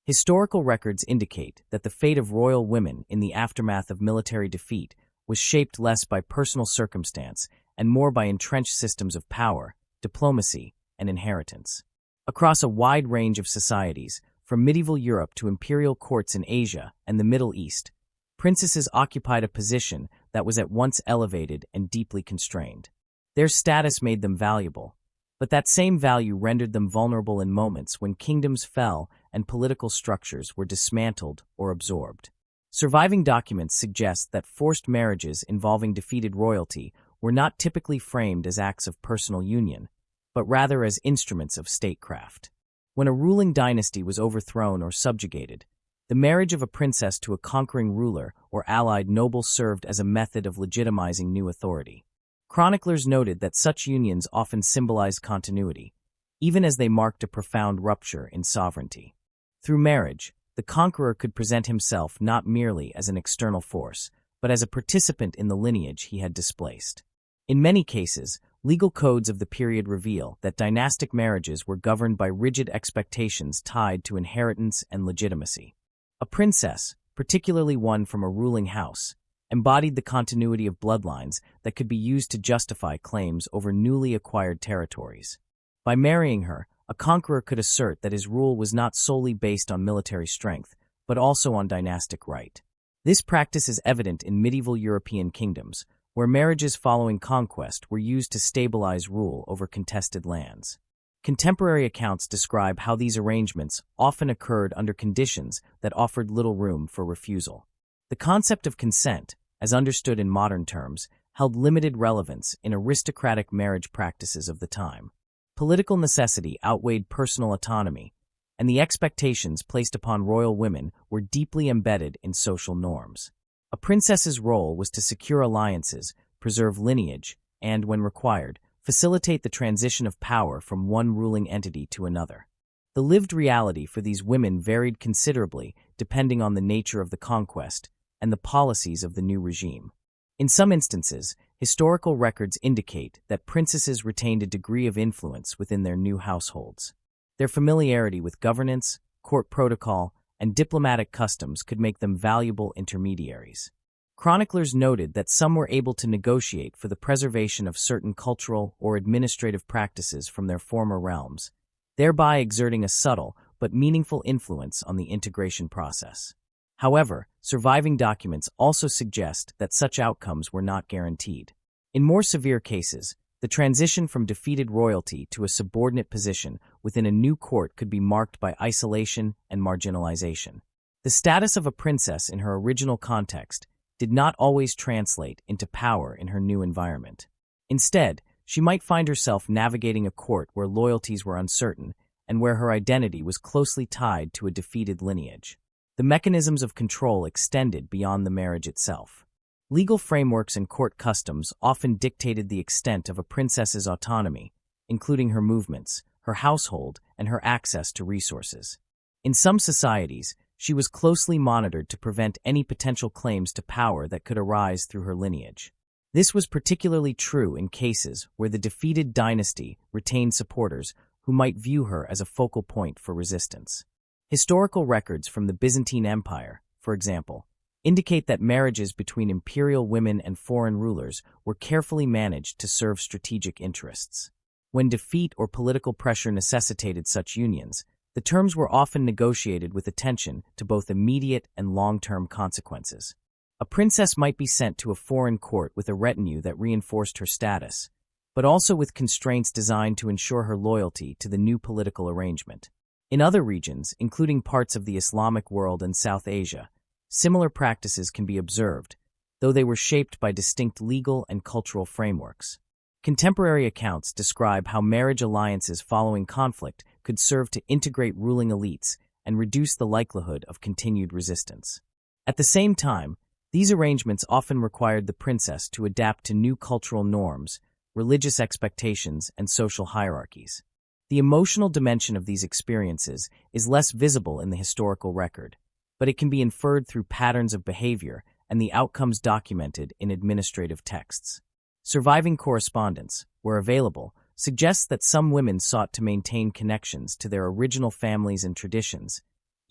Historical records indicate that the fate of royal women in the aftermath of military defeat was shaped less by personal circumstance and more by entrenched systems of power, diplomacy, and inheritance. Across a wide range of societies, from medieval Europe to imperial courts in Asia and the Middle East, princesses occupied a position that was at once elevated and deeply constrained. Their status made them valuable, but that same value rendered them vulnerable in moments when kingdoms fell and political structures were dismantled or absorbed. Surviving documents suggest that forced marriages involving defeated royalty were not typically framed as acts of personal union, but rather as instruments of statecraft. When a ruling dynasty was overthrown or subjugated, the marriage of a princess to a conquering ruler or allied noble served as a method of legitimizing new authority. Chroniclers noted that such unions often symbolized continuity, even as they marked a profound rupture in sovereignty. Through marriage, the conqueror could present himself not merely as an external force, but as a participant in the lineage he had displaced. In many cases, legal codes of the period reveal that dynastic marriages were governed by rigid expectations tied to inheritance and legitimacy. A princess, particularly one from a ruling house, embodied the continuity of bloodlines that could be used to justify claims over newly acquired territories. By marrying her, a conqueror could assert that his rule was not solely based on military strength, but also on dynastic right. This practice is evident in medieval European kingdoms, where marriages following conquest were used to stabilize rule over contested lands. Contemporary accounts describe how these arrangements often occurred under conditions that offered little room for refusal. The concept of consent, as understood in modern terms, held limited relevance in aristocratic marriage practices of the time. Political necessity outweighed personal autonomy, and the expectations placed upon royal women were deeply embedded in social norms. A princess's role was to secure alliances, preserve lineage, and, when required, facilitate the transition of power from one ruling entity to another. The lived reality for these women varied considerably depending on the nature of the conquest and the policies of the new regime. In some instances, historical records indicate that princesses retained a degree of influence within their new households. Their familiarity with governance, court protocol, and diplomatic customs could make them valuable intermediaries. Chroniclers noted that some were able to negotiate for the preservation of certain cultural or administrative practices from their former realms, thereby exerting a subtle but meaningful influence on the integration process. However, surviving documents also suggest that such outcomes were not guaranteed. In more severe cases, the transition from defeated royalty to a subordinate position within a new court could be marked by isolation and marginalization. The status of a princess in her original context did not always translate into power in her new environment. Instead, she might find herself navigating a court where loyalties were uncertain and where her identity was closely tied to a defeated lineage. The mechanisms of control extended beyond the marriage itself. Legal frameworks and court customs often dictated the extent of a princess's autonomy, including her movements, her household, and her access to resources. In some societies, she was closely monitored to prevent any potential claims to power that could arise through her lineage. This was particularly true in cases where the defeated dynasty retained supporters who might view her as a focal point for resistance. Historical records from the Byzantine Empire, for example, indicate that marriages between imperial women and foreign rulers were carefully managed to serve strategic interests. When defeat or political pressure necessitated such unions, the terms were often negotiated with attention to both immediate and long-term consequences. A princess might be sent to a foreign court with a retinue that reinforced her status, but also with constraints designed to ensure her loyalty to the new political arrangement. In other regions, including parts of the Islamic world and South Asia, similar practices can be observed, though they were shaped by distinct legal and cultural frameworks. Contemporary accounts describe how marriage alliances following conflict could serve to integrate ruling elites and reduce the likelihood of continued resistance. At the same time, these arrangements often required the princess to adapt to new cultural norms, religious expectations, and social hierarchies. The emotional dimension of these experiences is less visible in the historical record, but it can be inferred through patterns of behavior and the outcomes documented in administrative texts. Surviving correspondence, where available, suggests that some women sought to maintain connections to their original families and traditions,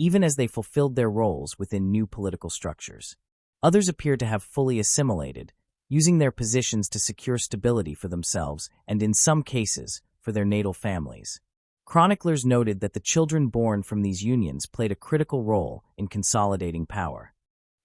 even as they fulfilled their roles within new political structures. Others appear to have fully assimilated, using their positions to secure stability for themselves and, in some cases, for their natal families. Chroniclers noted that the children born from these unions played a critical role in consolidating power.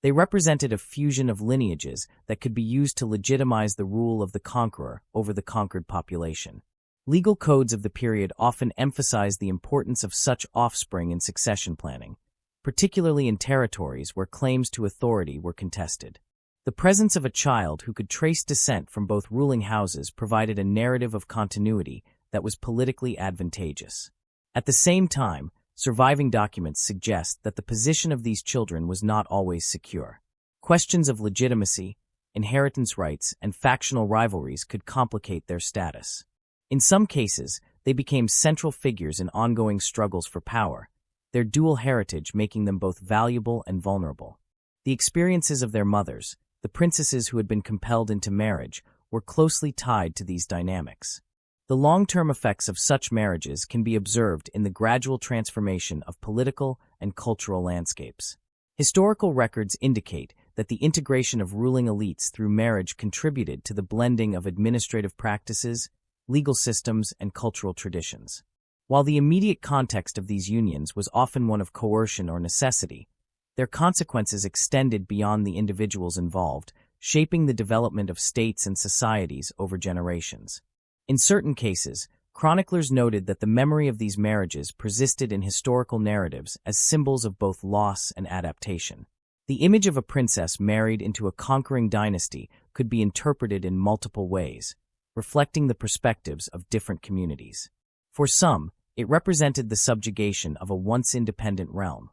They represented a fusion of lineages that could be used to legitimize the rule of the conqueror over the conquered population. Legal codes of the period often emphasized the importance of such offspring in succession planning, particularly in territories where claims to authority were contested. The presence of a child who could trace descent from both ruling houses provided a narrative of continuity that was politically advantageous. At the same time, surviving documents suggest that the position of these children was not always secure. Questions of legitimacy, inheritance rights, and factional rivalries could complicate their status. In some cases, they became central figures in ongoing struggles for power, their dual heritage making them both valuable and vulnerable. The experiences of their mothers, the princesses who had been compelled into marriage, were closely tied to these dynamics. The long-term effects of such marriages can be observed in the gradual transformation of political and cultural landscapes. Historical records indicate that the integration of ruling elites through marriage contributed to the blending of administrative practices, legal systems, and cultural traditions. While the immediate context of these unions was often one of coercion or necessity, their consequences extended beyond the individuals involved, shaping the development of states and societies over generations. In certain cases, chroniclers noted that the memory of these marriages persisted in historical narratives as symbols of both loss and adaptation. The image of a princess married into a conquering dynasty could be interpreted in multiple ways, reflecting the perspectives of different communities. For some, it represented the subjugation of a once independent realm.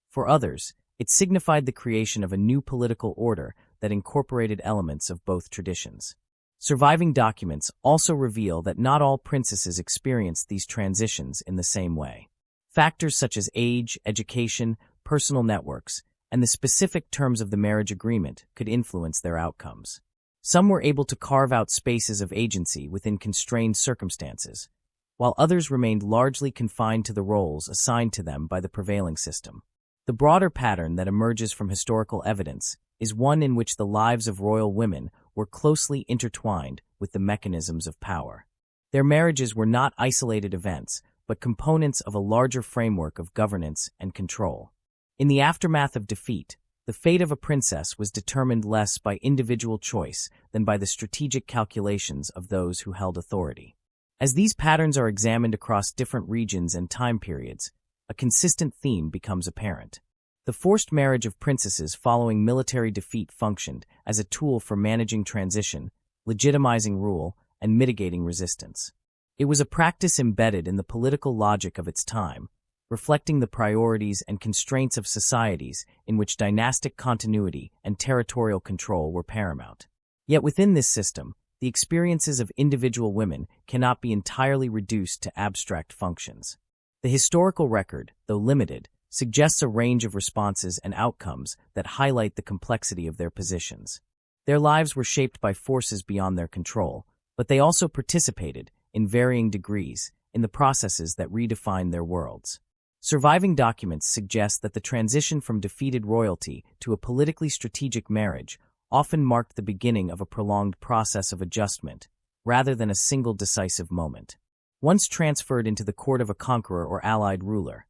For others, it signified the creation of a new political order that incorporated elements of both traditions. Surviving documents also reveal that not all princesses experienced these transitions in the same way. Factors such as age, education, personal networks, and the specific terms of the marriage agreement could influence their outcomes. Some were able to carve out spaces of agency within constrained circumstances, while others remained largely confined to the roles assigned to them by the prevailing system. The broader pattern that emerges from historical evidence is one in which the lives of royal women were closely intertwined with the mechanisms of power. Their marriages were not isolated events, but components of a larger framework of governance and control. In the aftermath of defeat, the fate of a princess was determined less by individual choice than by the strategic calculations of those who held authority. As these patterns are examined across different regions and time periods, a consistent theme becomes apparent. The forced marriage of princesses following military defeat functioned as a tool for managing transition, legitimizing rule, and mitigating resistance. It was a practice embedded in the political logic of its time, reflecting the priorities and constraints of societies in which dynastic continuity and territorial control were paramount. Yet within this system, the experiences of individual women cannot be entirely reduced to abstract functions. The historical record, though limited, suggests a range of responses and outcomes that highlight the complexity of their positions. Their lives were shaped by forces beyond their control, but they also participated, in varying degrees, in the processes that redefined their worlds. Surviving documents suggest that the transition from defeated royalty to a politically strategic marriage often marked the beginning of a prolonged process of adjustment, rather than a single decisive moment. Once transferred into the court of a conqueror or allied ruler,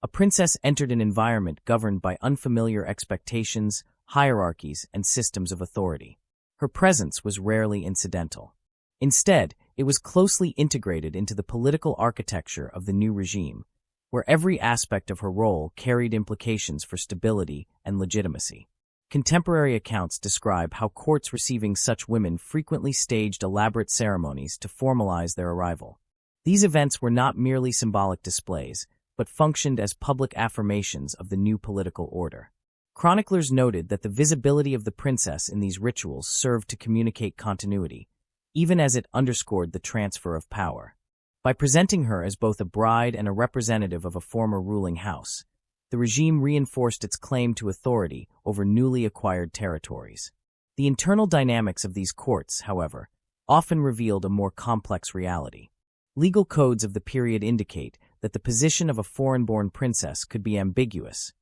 a princess entered an environment governed by unfamiliar expectations, hierarchies, and systems of authority. Her presence was rarely incidental. Instead, it was closely integrated into the political architecture of the new regime, where every aspect of her role carried implications for stability and legitimacy. Contemporary accounts describe how courts receiving such women frequently staged elaborate ceremonies to formalize their arrival. These events were not merely symbolic displays, but functioned as public affirmations of the new political order. Chroniclers noted that the visibility of the princess in these rituals served to communicate continuity, even as it underscored the transfer of power. By presenting her as both a bride and a representative of a former ruling house, the regime reinforced its claim to authority over newly acquired territories. The internal dynamics of these courts, however, often revealed a more complex reality. Legal codes of the period indicate that the position of a foreign-born princess could be ambiguous,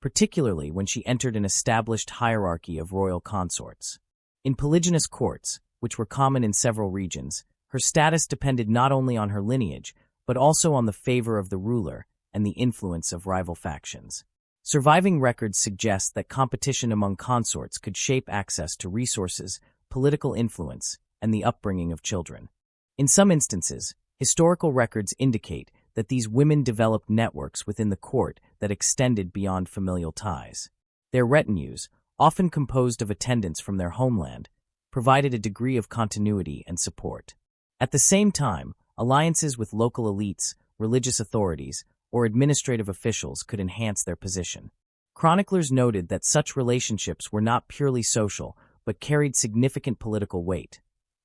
particularly when she entered an established hierarchy of royal consorts. In polygynous courts, which were common in several regions, her status depended not only on her lineage, but also on the favor of the ruler and the influence of rival factions. Surviving records suggest that competition among consorts could shape access to resources, political influence, and the upbringing of children. In some instances, historical records indicate that these women developed networks within the court that extended beyond familial ties. Their retinues, often composed of attendants from their homeland, provided a degree of continuity and support. At the same time, alliances with local elites, religious authorities, or administrative officials could enhance their position. Chroniclers noted that such relationships were not purely social, but carried significant political weight,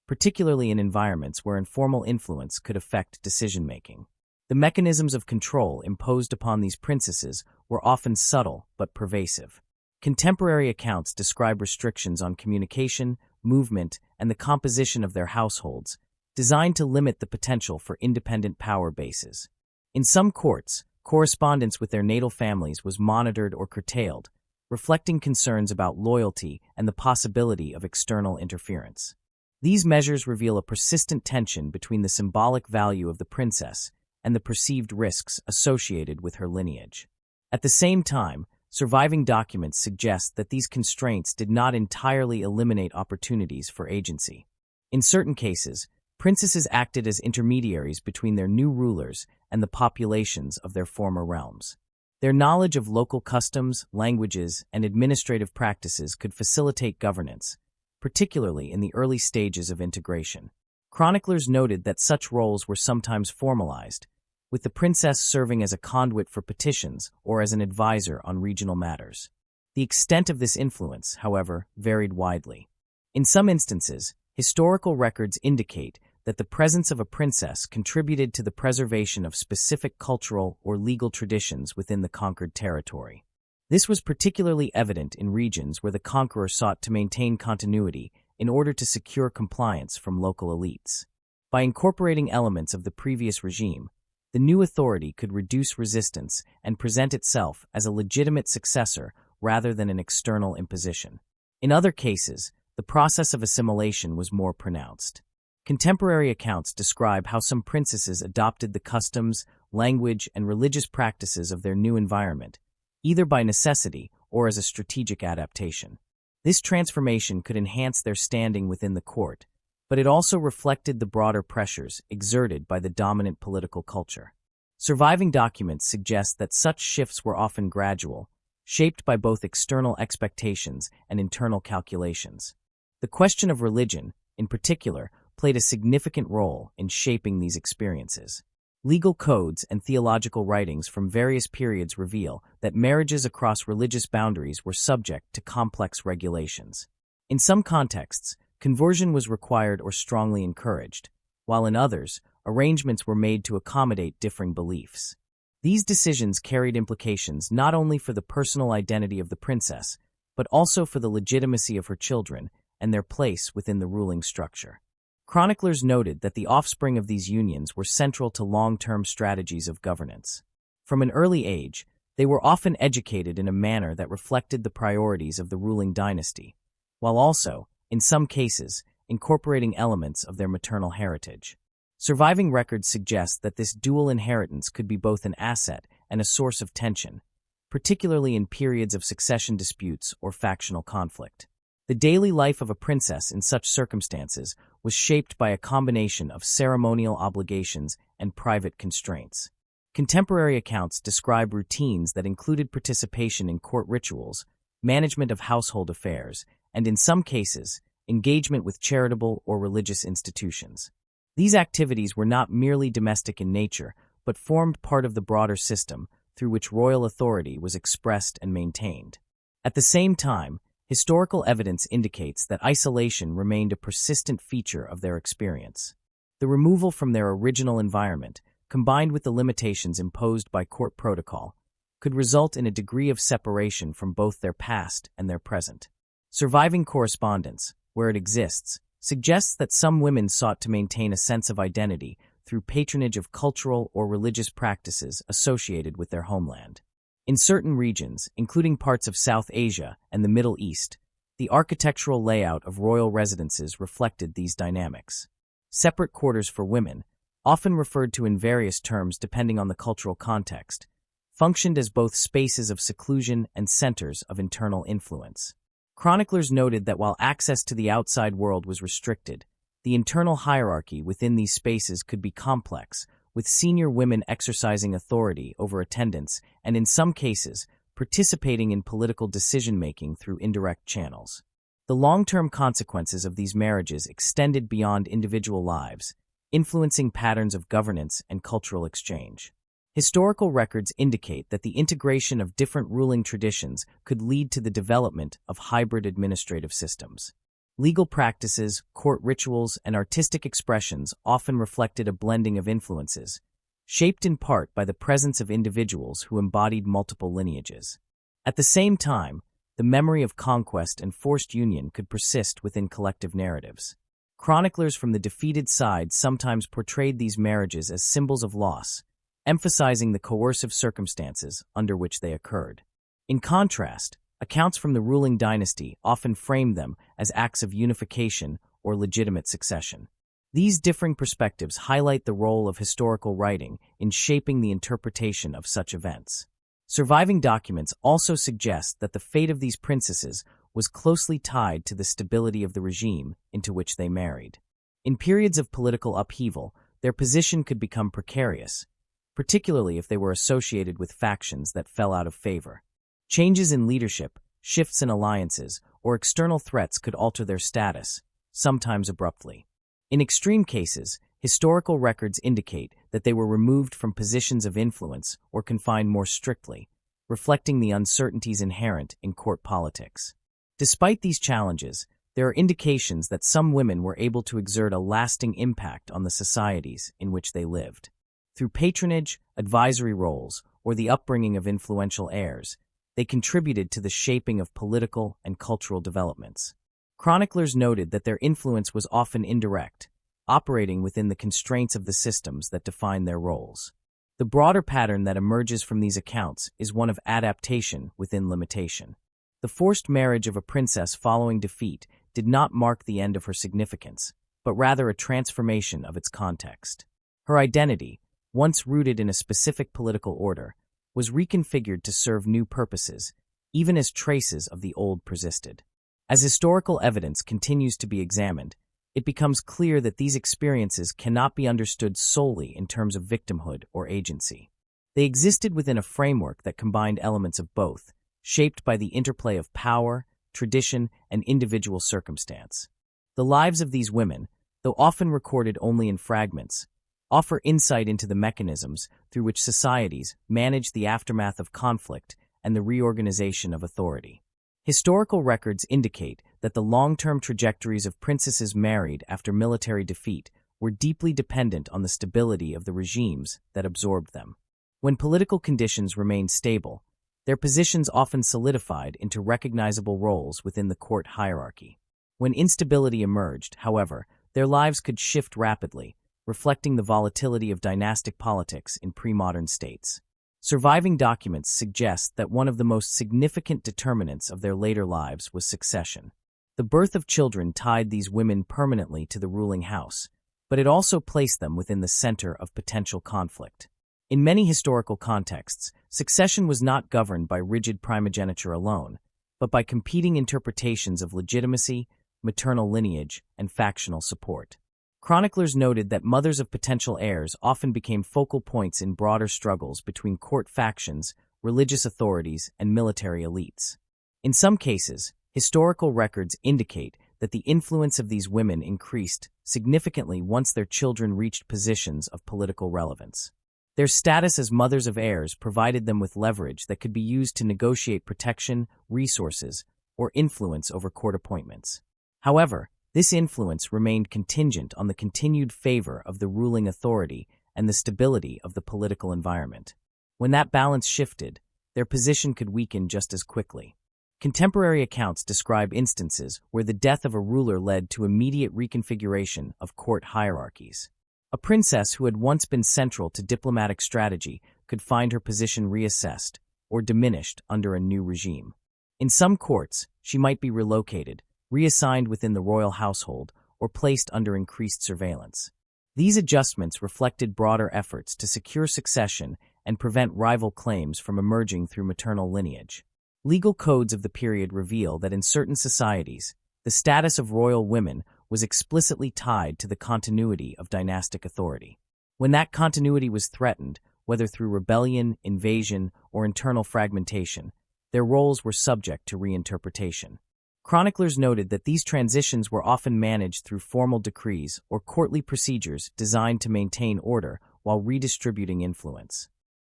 particularly in environments where informal influence could affect decision-making. The mechanisms of control imposed upon these princesses were often subtle but pervasive. Contemporary accounts describe restrictions on communication, movement, and the composition of their households, designed to limit the potential for independent power bases. In some courts, correspondence with their natal families was monitored or curtailed, reflecting concerns about loyalty and the possibility of external interference. These measures reveal a persistent tension between the symbolic value of the princess and the perceived risks associated with her lineage. At the same time, surviving documents suggest that these constraints did not entirely eliminate opportunities for agency. In certain cases, princesses acted as intermediaries between their new rulers and the populations of their former realms. Their knowledge of local customs, languages, and administrative practices could facilitate governance, particularly in the early stages of integration. Chroniclers noted that such roles were sometimes formalized, with the princess serving as a conduit for petitions or as an advisor on regional matters. The extent of this influence, however, varied widely. In some instances, historical records indicate that the presence of a princess contributed to the preservation of specific cultural or legal traditions within the conquered territory. This was particularly evident in regions where the conqueror sought to maintain continuity in order to secure compliance from local elites. By incorporating elements of the previous regime, the new authority could reduce resistance and present itself as a legitimate successor rather than an external imposition. In other cases, the process of assimilation was more pronounced. Contemporary accounts describe how some princesses adopted the customs, language, and religious practices of their new environment, either by necessity or as a strategic adaptation. This transformation could enhance their standing within the court, but it also reflected the broader pressures exerted by the dominant political culture. Surviving documents suggest that such shifts were often gradual, shaped by both external expectations and internal calculations. The question of religion, in particular, played a significant role in shaping these experiences. Legal codes and theological writings from various periods reveal that marriages across religious boundaries were subject to complex regulations. In some contexts, conversion was required or strongly encouraged, while in others, arrangements were made to accommodate differing beliefs. These decisions carried implications not only for the personal identity of the princess, but also for the legitimacy of her children and their place within the ruling structure. Chroniclers noted that the offspring of these unions were central to long-term strategies of governance. From an early age, they were often educated in a manner that reflected the priorities of the ruling dynasty, while also, in some cases, incorporating elements of their maternal heritage. Surviving records suggest that this dual inheritance could be both an asset and a source of tension, particularly in periods of succession disputes or factional conflict. The daily life of a princess in such circumstances was shaped by a combination of ceremonial obligations and private constraints. Contemporary accounts describe routines that included participation in court rituals, management of household affairs, and in some cases, engagement with charitable or religious institutions. These activities were not merely domestic in nature, but formed part of the broader system through which royal authority was expressed and maintained. At the same time, historical evidence indicates that isolation remained a persistent feature of their experience. The removal from their original environment, combined with the limitations imposed by court protocol, could result in a degree of separation from both their past and their present. Surviving correspondence, where it exists, suggests that some women sought to maintain a sense of identity through patronage of cultural or religious practices associated with their homeland. In certain regions, including parts of South Asia and the Middle East, the architectural layout of royal residences reflected these dynamics. Separate quarters for women, often referred to in various terms depending on the cultural context, functioned as both spaces of seclusion and centers of internal influence. Chroniclers noted that while access to the outside world was restricted, the internal hierarchy within these spaces could be complex, with senior women exercising authority over attendants and, in some cases, participating in political decision-making through indirect channels. The long-term consequences of these marriages extended beyond individual lives, influencing patterns of governance and cultural exchange. Historical records indicate that the integration of different ruling traditions could lead to the development of hybrid administrative systems. Legal practices, court rituals, and artistic expressions often reflected a blending of influences, shaped in part by the presence of individuals who embodied multiple lineages. At the same time, the memory of conquest and forced union could persist within collective narratives. Chroniclers from the defeated side sometimes portrayed these marriages as symbols of loss, emphasizing the coercive circumstances under which they occurred. In contrast, accounts from the ruling dynasty often framed them as acts of unification or legitimate succession. These differing perspectives highlight the role of historical writing in shaping the interpretation of such events. Surviving documents also suggest that the fate of these princesses was closely tied to the stability of the regime into which they married. In periods of political upheaval, their position could become precarious, particularly if they were associated with factions that fell out of favor. Changes in leadership, shifts in alliances, or external threats could alter their status, sometimes abruptly. In extreme cases, historical records indicate that they were removed from positions of influence or confined more strictly, reflecting the uncertainties inherent in court politics. Despite these challenges, there are indications that some women were able to exert a lasting impact on the societies in which they lived. Through patronage, advisory roles, or the upbringing of influential heirs, they contributed to the shaping of political and cultural developments. Chroniclers noted that their influence was often indirect, operating within the constraints of the systems that define their roles. The broader pattern that emerges from these accounts is one of adaptation within limitation. The forced marriage of a princess following defeat did not mark the end of her significance, but rather a transformation of its context. Her identity, once rooted in a specific political order, was reconfigured to serve new purposes, even as traces of the old persisted. As historical evidence continues to be examined, it becomes clear that these experiences cannot be understood solely in terms of victimhood or agency. They existed within a framework that combined elements of both, shaped by the interplay of power, tradition, and individual circumstance. The lives of these women, though often recorded only in fragments, offer insight into the mechanisms through which societies manage the aftermath of conflict and the reorganization of authority. Historical records indicate that the long-term trajectories of princesses married after military defeat were deeply dependent on the stability of the regimes that absorbed them. When political conditions remained stable, their positions often solidified into recognizable roles within the court hierarchy. When instability emerged, however, their lives could shift rapidly, reflecting the volatility of dynastic politics in pre-modern states. Surviving documents suggest that one of the most significant determinants of their later lives was succession. The birth of children tied these women permanently to the ruling house, but it also placed them within the center of potential conflict. In many historical contexts, succession was not governed by rigid primogeniture alone, but by competing interpretations of legitimacy, maternal lineage, and factional support. Chroniclers noted that mothers of potential heirs often became focal points in broader struggles between court factions, religious authorities, and military elites. In some cases, historical records indicate that the influence of these women increased significantly once their children reached positions of political relevance. Their status as mothers of heirs provided them with leverage that could be used to negotiate protection, resources, or influence over court appointments. However, this influence remained contingent on the continued favor of the ruling authority and the stability of the political environment. When that balance shifted, their position could weaken just as quickly. Contemporary accounts describe instances where the death of a ruler led to immediate reconfiguration of court hierarchies. A princess who had once been central to diplomatic strategy could find her position reassessed or diminished under a new regime. In some courts, she might be relocated, reassigned within the royal household, or placed under increased surveillance. These adjustments reflected broader efforts to secure succession and prevent rival claims from emerging through maternal lineage. Legal codes of the period reveal that in certain societies, the status of royal women was explicitly tied to the continuity of dynastic authority. When that continuity was threatened, whether through rebellion, invasion, or internal fragmentation, their roles were subject to reinterpretation. Chroniclers noted that these transitions were often managed through formal decrees or courtly procedures designed to maintain order while redistributing influence.